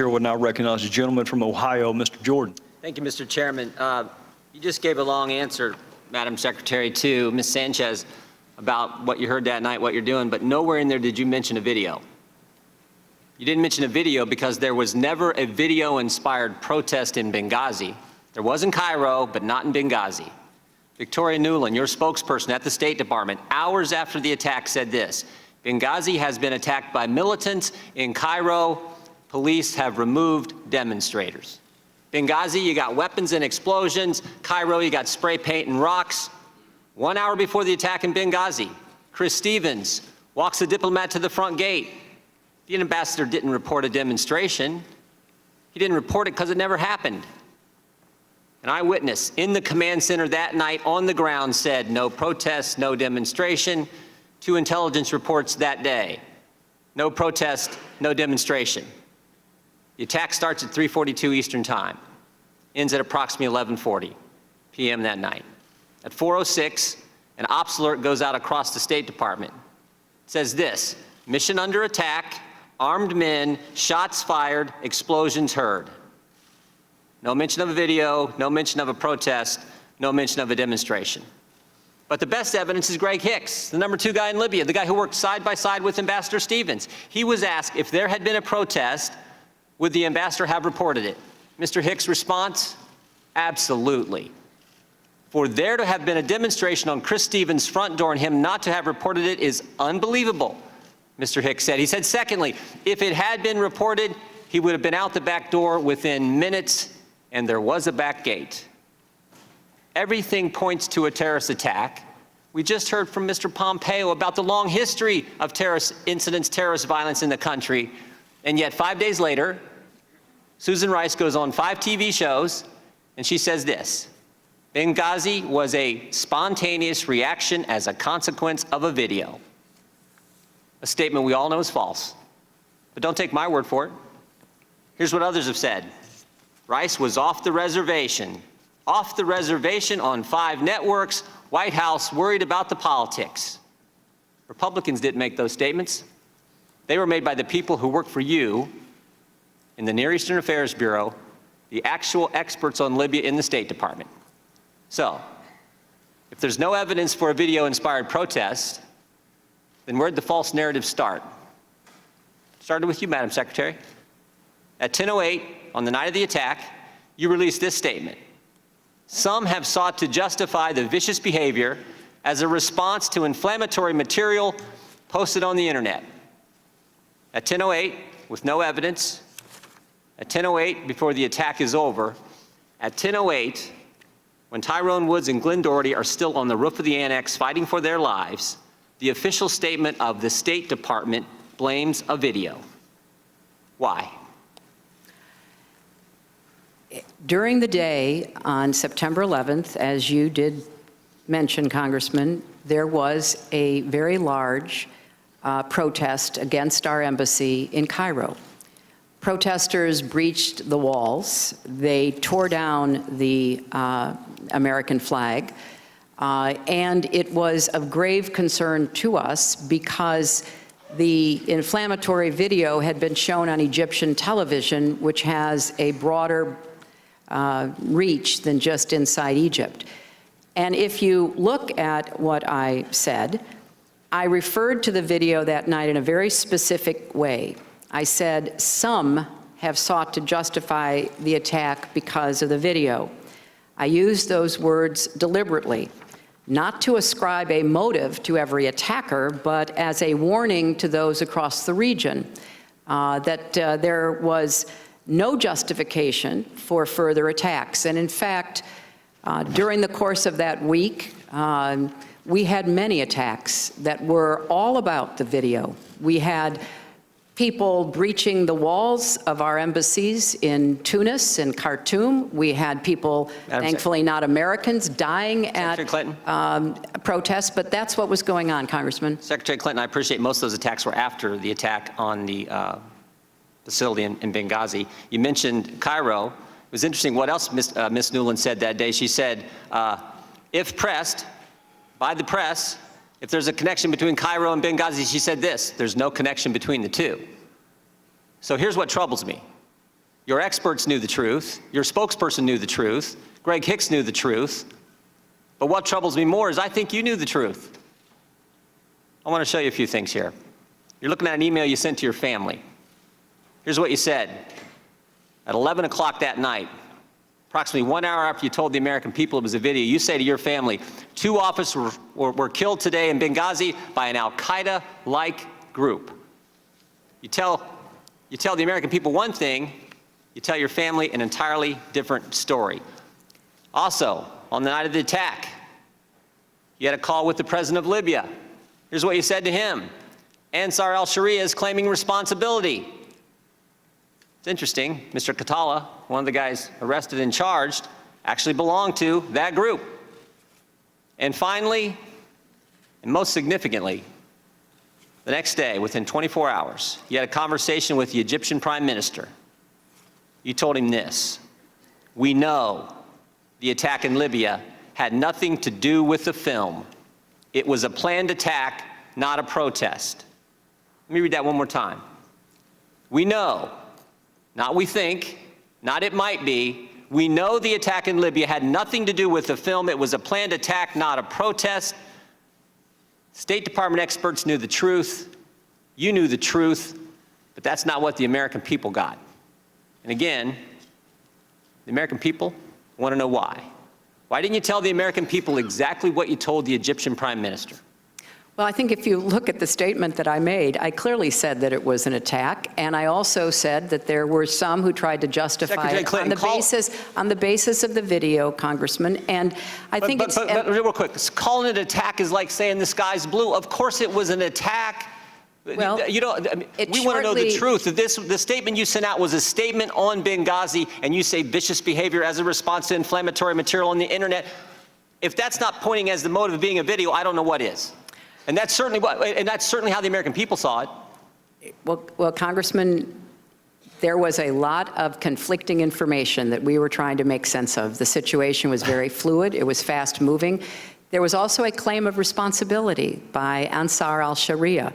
Chair will now recognize the gentleman from Ohio, Mr. Jordan. Thank you, Mr. Chairman. You just gave a long answer, Madam Secretary, to Ms. Sanchez about what you heard that night, what you're doing, but nowhere in there did you mention a video. You didn't mention a video because there was never a video-inspired protest in Benghazi. There was in Cairo, but not in Benghazi. Victoria Nuland, your spokesperson at the State Department, hours after the attack said this: Benghazi has been attacked by militants. In Cairo, police have removed demonstrators. Benghazi, you got weapons and explosions. Cairo, you got spray paint and rocks. 1 hour before the attack in Benghazi, Chris Stevens walks the diplomat to the front gate. The ambassador didn't report a demonstration. He didn't report it because it never happened. An eyewitness in the command center that night on the ground said no protest, no demonstration. 2 intelligence reports that day. No protest, no demonstration. The attack starts at 3:42 Eastern Time, ends at approximately 11:40 p.m. that night. At 4:06, an ops alert goes out across the State Department. It says this: mission under attack, armed men, shots fired, explosions heard. No mention of a video, no mention of a protest, no mention of a demonstration. But the best evidence is Greg Hicks, the #2 guy in Libya, the guy who worked side by side with Ambassador Stevens. He was asked if there had been a protest, would the ambassador have reported it? Mr. Hicks' response: absolutely. For there to have been a demonstration on Chris Stevens' front door and him not to have reported it is unbelievable, Mr. Hicks said. He said, secondly, if it had been reported, he would have been out the back door within minutes, and there was a back gate. Everything points to a terrorist attack. We just heard from Mr. Pompeo about the long history of terrorist incidents, terrorist violence in the country, and yet 5 days later, Susan Rice goes on 5 TV shows, and she says this: Benghazi was a spontaneous reaction as a consequence of a video. A statement we all know is false. But don't take my word for it. Here's what others have said. Rice was off the reservation on 5 networks. White House worried about the politics. Republicans didn't make those statements. They were made by the people who work for you in the Near Eastern Affairs Bureau, the actual experts on Libya in the State Department. So, if there's no evidence for a video-inspired protest, then where'd the false narrative start? Started with you, Madam Secretary. At 10:08, on the night of the attack, you released this statement: some have sought to justify the vicious behavior as a response to inflammatory material posted on the internet. At 10:08, with no evidence, at 10:08, before the attack is over, at 10:08, when Tyrone Woods and Glenn Doherty are still on the roof of the annex fighting for their lives, the official statement of the State Department blames a video. Why? During the day on September 11th, as you did mention, Congressman, there was a very large protest against our embassy in Cairo. Protesters breached the walls. They tore down the American flag. And it was of grave concern to us because the inflammatory video had been shown on Egyptian television, which has a broader reach than just inside Egypt. And if you look at what I said, I referred to the video that night in a very specific way. I said, some have sought to justify the attack because of the video. I used those words deliberately, not to ascribe a motive to every attacker, but as a warning to those across the region that there was no justification for further attacks. And in fact, during the course of that week, we had many attacks that were all about the video. We had people breaching the walls of our embassies in Tunis and Khartoum. We had people, thankfully not Americans, dying at protests, but that's what was going on, Congressman. Secretary Clinton, I appreciate most of those attacks were after the attack on the facility in Benghazi. You mentioned Cairo. It was interesting what else Ms. Nuland said that day. She said, if pressed by the press, if there's a connection between Cairo and Benghazi, she said this: there's no connection between the two. So here's what troubles me. Your experts knew the truth. Your spokesperson knew the truth. Greg Hicks knew the truth. But what troubles me more is I think you knew the truth. I want to show you a few things here. You're looking at an email you sent to your family. Here's what you said. At 11 o'clock that night, approximately 1 hour after you told the American people it was a video, you say to your family, 2 officers were killed today in Benghazi by an al-Qaeda-like group. You tell the American people one thing, you tell your family an entirely different story. Also, on the night of the attack, you had a call with the president of Libya. Here's what you said to him. Ansar al-Sharia is claiming responsibility. It's interesting, Mr. Katala, one of the guys arrested and charged, actually belonged to that group. And finally, and most significantly, the next day, within 24 hours, you had a conversation with the Egyptian Prime Minister. You told him this: we know the attack in Libya had nothing to do with the film. It was a planned attack, not a protest. Let me read that one more time. We know, not we think, not it might be, we know the attack in Libya had nothing to do with the film. It was a planned attack, not a protest. State Department experts knew the truth. You knew the truth, but that's not what the American people got. And again, the American people want to know why. Why didn't you tell the American people exactly what you told the Egyptian Prime Minister? Well, I think if you look at the statement that I made, I clearly said that it was an attack, and I also said that there were some who tried to justify Secretary it Clinton, on the basis of the video, Congressman, and I think but real quick, calling it an attack is like saying the sky's blue. Of course it was an attack. Well, you know, I mean, we want to know the truth. The statement you sent out was a statement on Benghazi, and you say vicious behavior as a response to inflammatory material on the internet. If that's not pointing as the motive of being a video, I don't know what is. And that's certainly how the American people saw it. Well, Congressman, there was a lot of conflicting information that we were trying to make sense of. The situation was very fluid. It was fast moving. There was also a claim of responsibility by Ansar al-Sharia.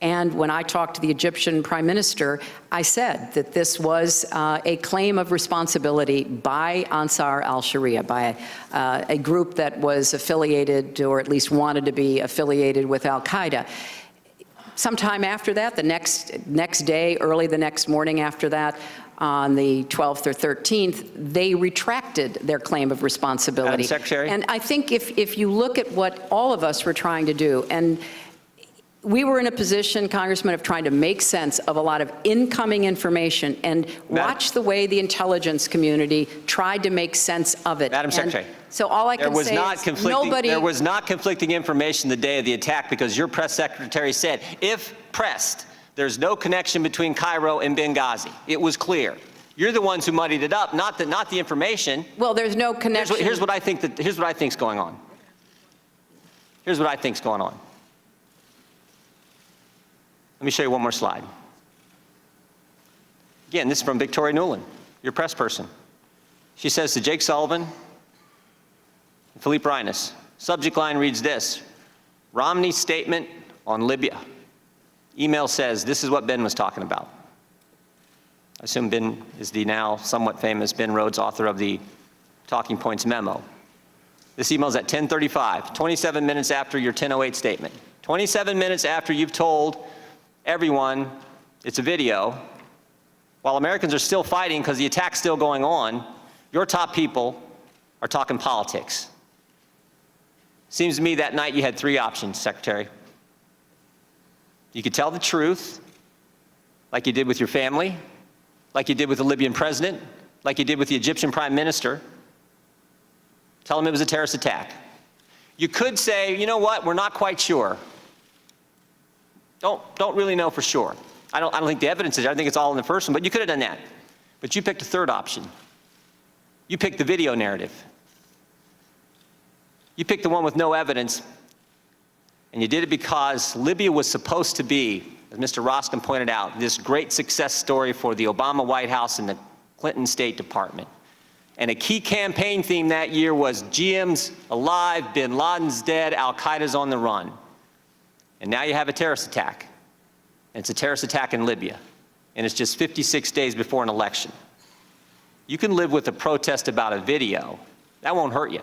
And when I talked to the Egyptian Prime Minister, I said that this was a claim of responsibility by Ansar al-Sharia, by a group that was affiliated, or at least wanted to be affiliated with al-Qaeda. Sometime after that, the next day, early the next morning after that, on the 12th or 13th, they retracted their claim of responsibility. Madam Secretary? And I think if you look at what all of us were trying to do, and we were in a position, Congressman, of trying to make sense of a lot of incoming information and watch the way the intelligence community tried to make sense of it. Madam Secretary. So all I can say is nobody... There was not conflicting information the day of the attack because your press secretary said, if pressed, there's no connection between Cairo and Benghazi. It was clear. You're the ones who muddied it up, not the information. Well, there's no connection. Here's what I think's going on. Here's what I think's going on. Let me show you one more slide. Again, this is from Victoria Nuland, your press person. She says to Jake Sullivan and Philippe Reines, subject line reads this: Romney's statement on Libya. Email says, this is what Ben was talking about. I assume Ben is the now somewhat famous Ben Rhodes, author of the Talking Points memo. This email's at 10:35, 27 minutes after your 10:08 statement. 27 minutes after you've told everyone it's a video, while Americans are still fighting because the attack's still going on, your top people are talking politics. Seems to me that night you had 3 options, Secretary. You could tell the truth, like you did with your family, like you did with the Libyan president, like you did with the Egyptian Prime Minister. Tell them it was a terrorist attack. You could say, you know what, we're not quite sure. Don't really know for sure. I don't think the evidence is there. I think it's all in the first one, but you could have done that. But you picked a third option. You picked the video narrative. You picked the one with no evidence, and you did it because Libya was supposed to be, as Mr. Roskin pointed out, this great success story for the Obama White House and the Clinton State Department. And a key campaign theme that year was GM's alive, bin Laden's dead, al-Qaeda's on the run. And now you have a terrorist attack. And it's a terrorist attack in Libya. And it's just 56 days before an election. You can live with a protest about a video. That won't hurt you.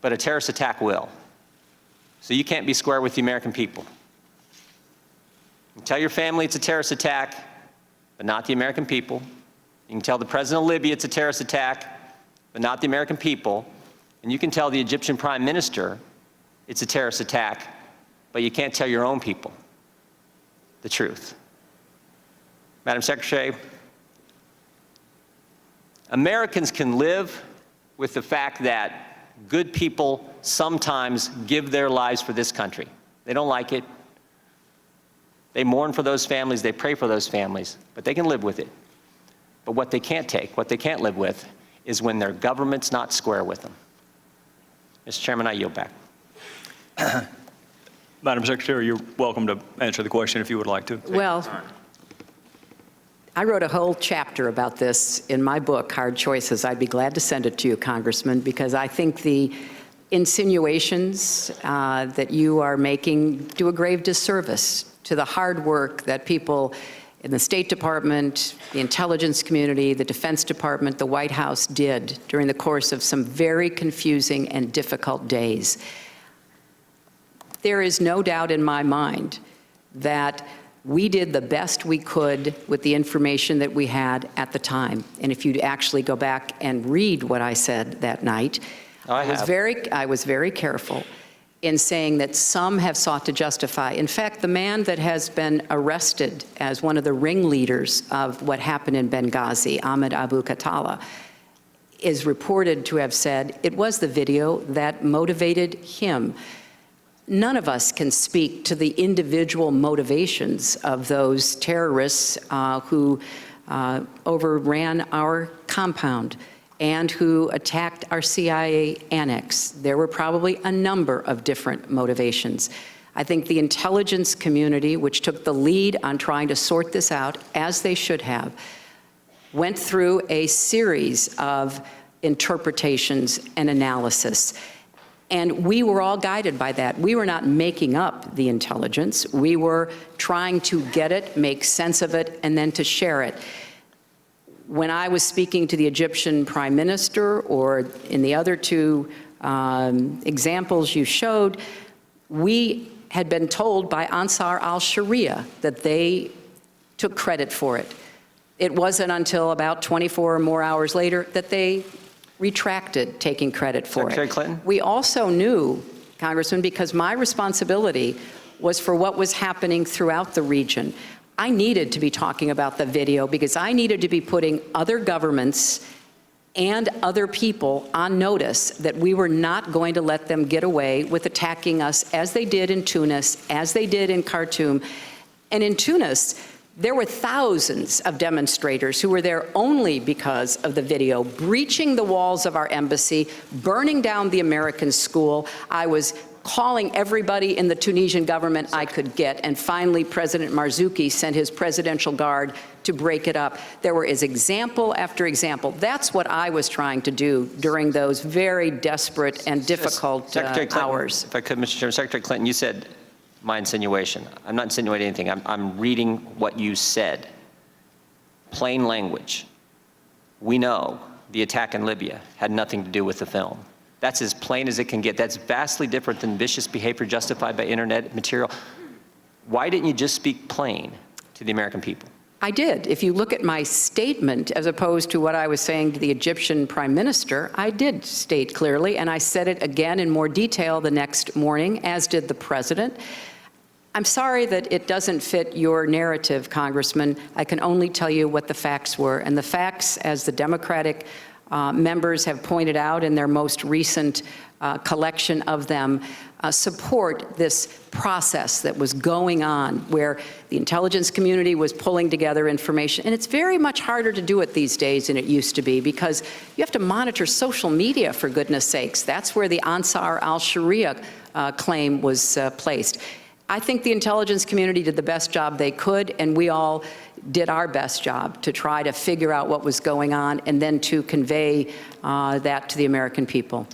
But a terrorist attack will. So you can't be square with the American people. You can tell your family it's a terrorist attack, but not the American people. You can tell the president of Libya it's a terrorist attack, but not the American people. And you can tell the Egyptian prime minister it's a terrorist attack, but you can't tell your own people the truth. Madam Secretary, Americans can live with the fact that good people sometimes give their lives for this country. They don't like it. They mourn for those families, they pray for those families, but they can live with it. But what they can't take, what they can't live with, is when their government's not square with them. Mr. Chairman, I yield back. Madam Secretary, you're welcome to answer the question if you would like to. Well, I wrote a whole chapter about this in my book, Hard Choices. I'd be glad to send it to you, Congressman, because I think the insinuations that you are making do a grave disservice to the hard work that people in the State Department, the intelligence community, the Defense Department, the White House did during the course of some very confusing and difficult days. There is no doubt in my mind that we did the best we could with the information that we had at the time. And if you actually go back and read what I said that night, I was very careful in saying that some have sought to justify. In fact, the man that has been arrested as one of the ringleaders of what happened in Benghazi, Ahmed Abu Khattala, is reported to have said it was the video that motivated him. None of us can speak to the individual motivations of those terrorists who overran our compound and who attacked our CIA annex. There were probably a number of different motivations. I think the intelligence community, which took the lead on trying to sort this out, as they should have, went through a series of interpretations and analysis. And we were all guided by that. We were not making up the intelligence. We were trying to get it, make sense of it, and then to share it. When I was speaking to the Egyptian prime minister, or in the other two examples you showed, we had been told by Ansar al-Sharia that they took credit for it. It wasn't until about 24 or more hours later that they retracted taking credit for Secretary it. Clinton? We also knew, Congressman, because my responsibility was for what was happening throughout the region. I needed to be talking about the video because I needed to be putting other governments and other people on notice that we were not going to let them get away with attacking us as they did in Tunis, as they did in Khartoum. And in Tunis, there were thousands of demonstrators who were there only because of the video, breaching the walls of our embassy, burning down the American school. I was calling everybody in the Tunisian government I could get, and finally President Marzouki sent his presidential guard to break it up. There were example after example. That's what I was trying to do during those very desperate and difficult hours. If I could, Mr. Chairman, Secretary Clinton, you said my insinuation. I'm not insinuating anything. I'm reading what you said. Plain language. We know the attack in Libya had nothing to do with the film. That's as plain as it can get. That's vastly different than vicious behavior justified by internet material. Why didn't you just speak plain to the American people? I did. If you look at my statement, as opposed to what I was saying to the Egyptian prime minister, I did state clearly, and I said it again in more detail the next morning, as did the president. I'm sorry that it doesn't fit your narrative, Congressman. I can only tell you what the facts were. And the facts, as the Democratic members have pointed out in their most recent collection of them, support this process that was going on where the intelligence community was pulling together information. And it's very much harder to do it these days than it used to be because you have to monitor social media, for goodness sakes. That's where the Ansar al-Sharia claim was placed. I think the intelligence community did the best job they could, and we all did our best job to try to figure out what was going on and then to convey that to the American people.